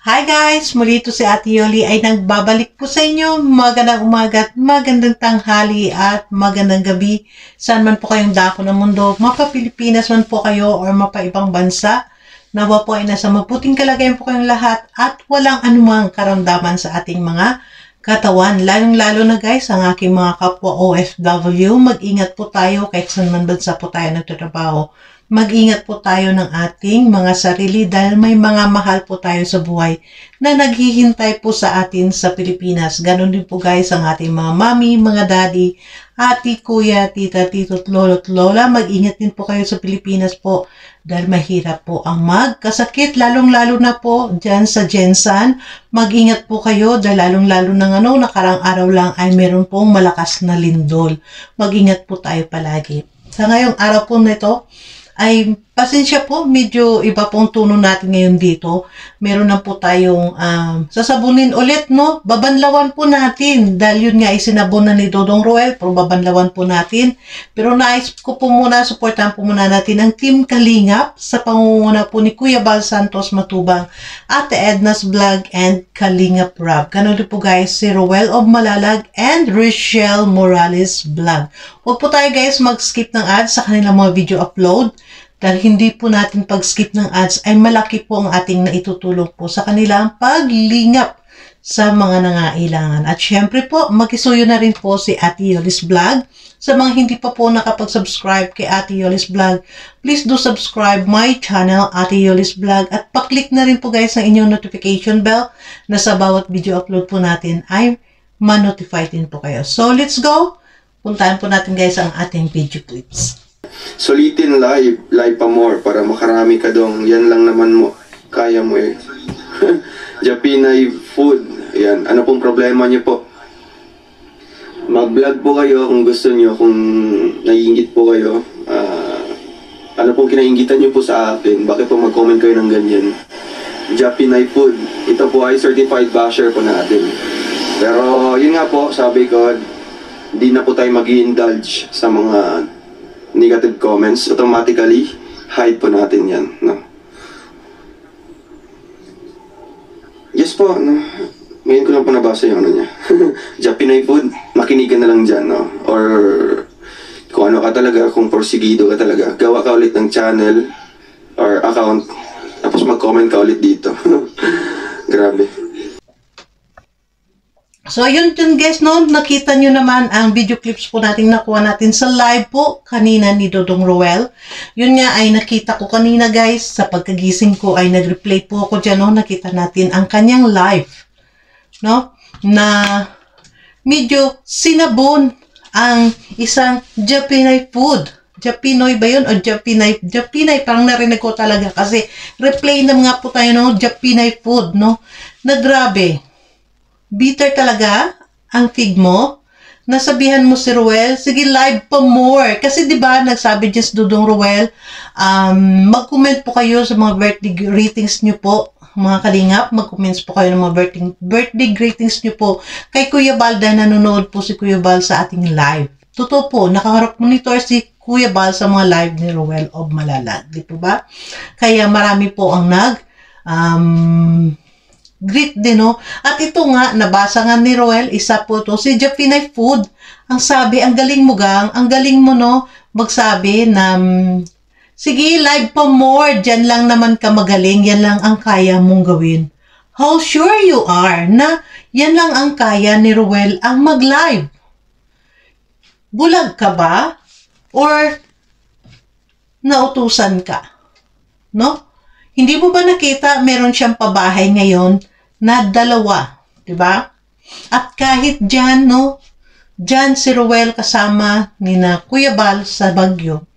Hi guys! Muli ito si Ate Yoli ay nagbabalik po sa inyo. Magandang umaga at magandang tanghali at magandang gabi. Saan man po kayong dako ng mundo, mapa-Pilipinas man po kayo or mapa-ibang bansa, nawa po ay nasa mabuting kalagayan po kayong lahat at walang anumang karamdaman sa ating mga katawan. Lalong-lalo na guys, ang aking mga kapwa OFW, mag-ingat po tayo kahit saan man bansa po tayo nagtatrabaho. Mag-ingat po tayo ng ating mga sarili dahil may mga mahal po tayo sa buhay na naghihintay po sa atin sa Pilipinas. Ganon din po guys ang ating mga mami, mga daddy, ati, kuya, tita, tito, lolo at lola. Mag-ingat din po kayo sa Pilipinas po dahil mahirap po ang magkasakit. Lalong-lalo na po dyan sa Jensan. Mag-ingat po kayo dahil lalong-lalo na nakarang araw lang ay meron pong malakas na lindol. Mag-ingat po tayo palagi. Sa ngayong araw po nito, ay pasensya po, medyo iba pong tono natin ngayon dito. Meron na po tayong sasabunin ulit, no? Babanlawan po natin. Dahil yun nga ay sinabon na ni Dodong Roel, pero babanlawan po natin. Pero nais ko po muna, supportahan po muna natin ang Team Kalingap sa pangunguna po ni Kuya Bal Santos Matubang, Ate Edna's Vlog, and Kalingap Rob. Ganun din po guys, si Roel of Malalag and Rochelle Morales Vlog. Huwag po tayo guys mag-skip ng ads sa kanilang mga video upload. Dahil hindi po natin pag-skip ng ads ay malaki po ang ating naitutulong po sa kanilang paglingap sa mga nangailangan. At syempre po, makisuyo na rin po si Ate Yoli's Vlog. Sa mga hindi pa po nakapag-subscribe kay Ate Yoli's Vlog, please do subscribe my channel, Ate Yoli's Vlog. At paklik na rin po guys ang inyong notification bell na sa bawat video upload po natin ay ma-notify din po kayo. So let's go! Puntahan po natin guys ang ating video clips. Sulitin live pa more para makarami ka dong. Yan lang naman mo, kaya mo eh. Japinay food. Yan, ano pong problema niyo po? Mag-vlog po kayo kung gusto niyo, kung naiingit po kayo. Ano pong kinaingitan niyo po sa akin? Bakit po mag-comment kayo ng ganyan? Japinay food. Ito po ay certified basher po natin. Pero yun nga po, sabi ko, di na po tayo mag-i-indulge sa mga negative comments. Automatically hide po natin yan, no? Yes po, no? Ngayon ko lang po nabasa yung ano niya. Japinay food, makinigan na lang dyan, no? Or kung ano ka talaga, kung porsigido ka talaga, gawa ka ulit ng channel or account, tapos mag-comment ka ulit dito. Grabe. So, yun guys, no? Nakita nyo naman ang video clips po natin nakuha natin sa live po kanina ni Dodong Roel. Yun nga ay nakita ko kanina guys, sa pagkagising ko ay nag-replay po ako dyan, no? Nakita natin ang kanyang live, no? Na medyo sinabon ang isang Japinay food. Japinoy ba yun? O Japinay? Japinay, parang narinig ko talaga kasi replay na nga po tayo, no? Japinay food, no? Na grabe. Bitter talaga ang feed mo. Nasabihan mo si Roel, sige live pa more. Kasi diba, nagsabi dyan si Dodong Roel, mag-comment po kayo sa mga birthday greetings nyo po, mga kalingap. Mag-comments po kayo ng mga birthday greetings nyo po kay Kuya Bal dahil nanonood po si Kuya Bal sa ating live. Totoo po, nakaharap monitor si Kuya Bal sa mga live ni Roel of Malalag. Di po ba? Kaya marami po ang greet din, no? At ito nga, nabasa nga ni Roel, isa po to, si Japinay Food. Ang sabi, ang galing mo gang, ang galing mo, no? Magsabi na, sige, live pa more, dyan lang naman ka magaling, yan lang ang kaya mong gawin. How sure you are na yan lang ang kaya ni Roel ang mag-live? Bulag ka ba? Or nautusan ka? No? Hindi mo ba nakita, meron siyang pabahay ngayon na 2, di ba? At kahit dyan, no, dyan si Roel kasama ni na Kuya Bal sa Baguio.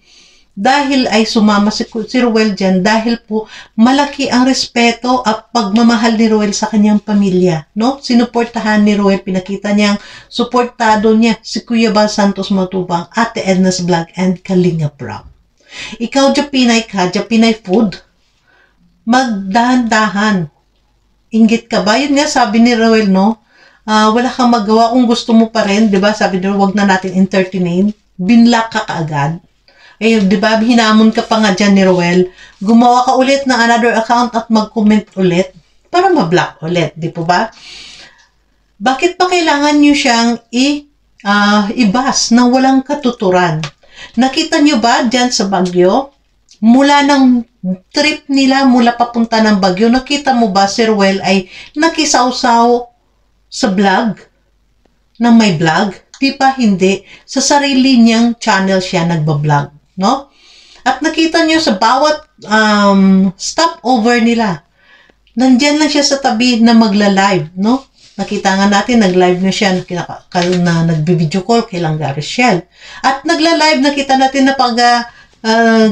Dahil ay sumama si Roel dyan, dahil po malaki ang respeto at pagmamahal ni Roel sa kanyang pamilya, no? Sinuportahan ni Roel, pinakita niyang suportado niya si Kuya Bal Santos Matubang, Ate Edna's Vlog, and Kalingap Rob. Ikaw, Japinay ka, Japinay food, magdahan-dahan. Inggit ka ba? Yun nga, sabi ni Roel, no? Wala kang magawa kung gusto mo pa rin, di ba? Sabi nila, wag na natin entertain. Binlock ka kaagad. Eh, di ba? Hinamon ka pa nga dyan ni Roel. Gumawa ka ulit ng another account at mag-comment ulit. para ma-block ulit, di po ba? Bakit pa kailangan nyo siyang ibas na walang katuturan? Nakita nyo ba dyan sa Baguio? Mula ng trip nila, mula papunta ng Baguio, nakita mo ba si Ruel ay nakisawsaw sa vlog? Na may vlog? Di ba hindi? Sa sarili niyang channel siya nagbablog, no? At nakita nyo sa bawat stopover nila, nandyan lang siya sa tabi na magla-live, no? Nakita nga natin, nag-live na siya, na nagbi-video call kay Langga Rachel. At nagla-live, nakita natin na pag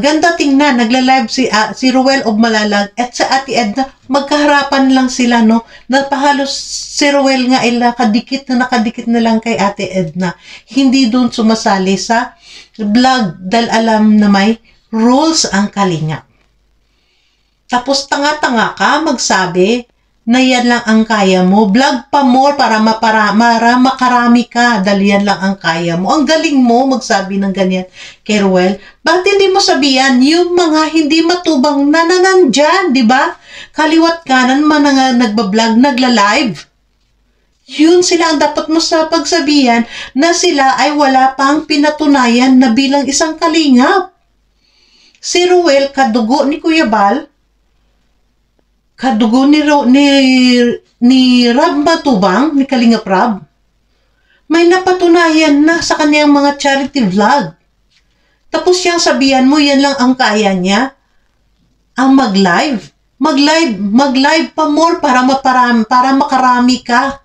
ganda tingnan, nagla-live si Ruel of Malalag at sa Ate Edna, magkaharapan lang sila, no? Napahalos si Ruel nga ay nakadikit na lang kay Ate Edna. Hindi doon sumasali sa vlog dahil alam na may rules ang Kalingap. Tapos tanga-tanga ka magsabi na yan lang ang kaya mo. Vlog pa more para makarami ka. Dahil yan lang ang kaya mo. Ang galing mo magsabi ng ganyan kay Ruel. Bakit hindi mo sabihan yung mga hindi matubang na nandyan, di ba? Kaliwat kanan man nga nagbablog, nagla-live. Yun sila ang dapat mo sa pagsabihan na sila ay wala pang pinatunayan na bilang isang kalingap. Si Ruel, kadugo ni Kuya Bal, kadugo ni Rab Matubang, ni Kalingap Rab, may napatunayan na sa kanyang mga charity vlog. Tapos siyang sabihan mo, yan lang ang kaya niya, ang mag-live. Mag-live pa more para makarami ka.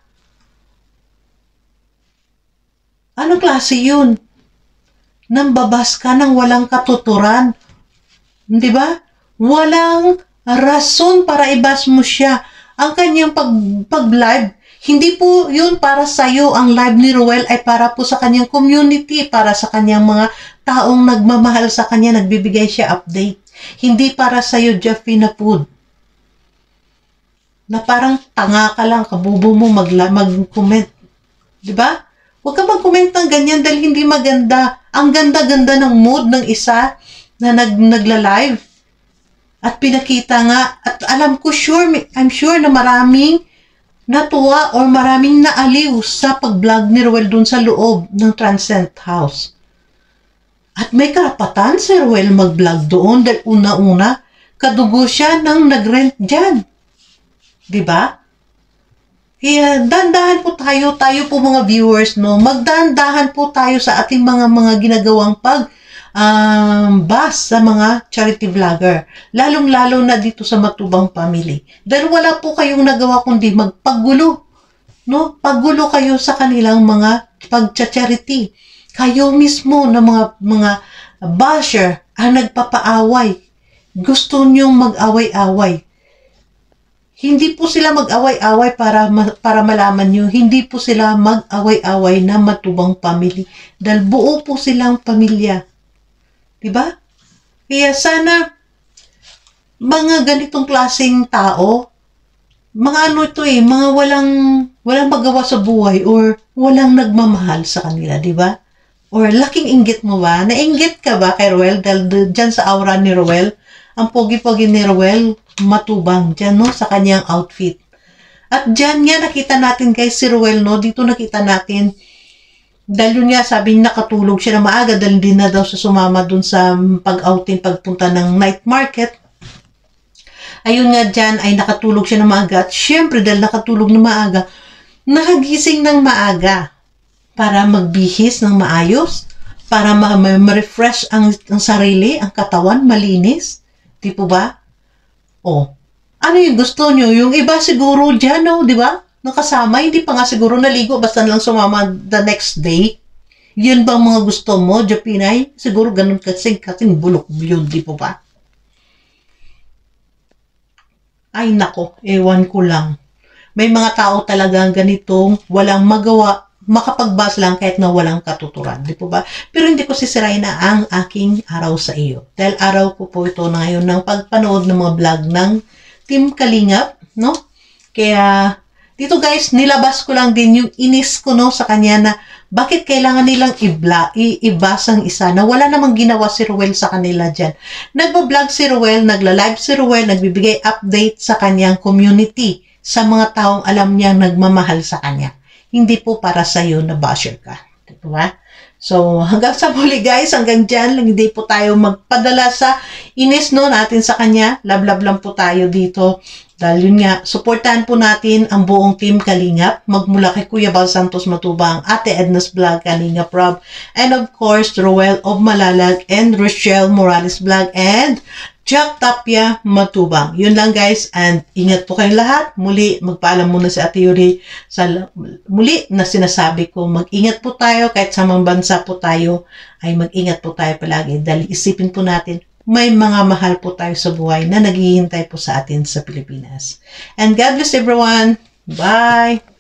Anong klase yun? Nambabas ka ng walang katuturan. Di ba? Walang rason para ibas mo siya. Ang kanyang pag-live, hindi po yun para sa'yo. Ang live ni Ruel ay para po sa kanyang community, para sa kanyang mga taong nagmamahal sa kanya, nagbibigay siya update. Hindi para sa'yo, Jeffy na food. Na parang tanga ka lang, kabubo mo mag-comment. Diba? Huwag ka mag-comment ng ganyan dahil hindi maganda. Ang ganda-ganda ng mood ng isa na nagla-live. At pinakita nga, at alam ko I'm sure na maraming natuwa or maraming naaliw sa pag-vlog ni Ruel dun sa loob ng Transcend House. At may karapatan si Ruel mag-vlog doon dahil una-una, kadugo siya nang nag-rent dyan. Diba? Kaya dandahan po tayo po mga viewers, no? Magdandahan po tayo sa ating mga ginagawang bus sa mga charity vlogger. Lalong-lalo na dito sa Matubang Family. Dahil wala po kayong nagawa kundi magpagulo. No? Paggulo kayo sa kanilang mga pag-charity. Kayo mismo na mga basher ang nagpapaaway. Gusto nyong mag-away-away. Hindi po sila mag-away-away para malaman nyo. Hindi po sila mag-away-away na Matubang Family. Dahil buo po silang pamilya. Diba? Kaya sana mga ganitong klaseng tao, mga mga walang magawa sa buhay or walang nagmamahal sa kanila, diba? Or laking inggit mo ba? Nainggit ka ba kay Ruel? Dahil dyan sa aura ni Ruel, ang pogi-pogi ni Ruel, matubang dyan, no? Sa kanyang outfit. At dyan nga nakita natin guys si Ruel, no? Dito nakita natin dahil yun nga, sabi niya nakatulog siya na maaga dahil hindi na daw siya sumama dun sa pag-outing, pagpunta ng night market. Ayun nga dyan ay nakatulog siya na maaga at syempre dahil nakatulog na maaga, nakagising ng maaga para magbihis ng maayos, para ma-refresh ang sarili, ang katawan, malinis. Di po ba? O, ano yung gusto nyo? Yung iba siguro dyan, no? Di ba? Nakasama, hindi pa nga siguro naligo, basta lang sumama the next day. Yun bang mga gusto mo, Japinay? Siguro ganun kasing bulok yun, di po ba? Ay nako, ewan ko lang. May mga tao talagang ganitong walang magawa, makapagbas lang kahit na walang katuturan, di po ba? Pero hindi ko sisirain na ang aking araw sa iyo. Dahil araw ko po ito na ngayon ng pagpanood ng mga vlog ng Team Kalingap, no? Kaya dito guys, nilabas ko lang din yung inis ko no sa kanya na Bakit kailangan nilang ibasang isa na wala namang ginawa si Ruel sa kanila dyan? Nagbablog si Ruel, nagla-live si Ruel, nagbibigay update sa kanyang community, sa mga taong alam niyang nagmamahal sa kanya. Hindi po para sa'yo na basher ka. Diba? So, hanggang sa muli guys, hanggang dyan lang, hindi po tayo magpadala sa inis no natin sa kanya. Love lang po tayo dito. Dahil yun nga, supportahan po natin ang buong team Kalingap. Magmula kay Kuya Bal Santos Matubang, Ate Edna's Vlog, Kalingap Rob, and of course, Roel of Malalag, and Rochelle Morales Vlog, and Jack Tapia Matubang. Yun lang guys, and ingat po kayong lahat. Muli, magpaalam muna si Ate Yuri sa muli na sinasabi ko, mag-ingat po tayo kahit sa mga bansa po tayo, ay mag-ingat po tayo palagi. Dahil isipin po natin, may mga mahal po tayo sa buhay na naghihintay po sa atin sa Pilipinas. And God bless everyone. Bye!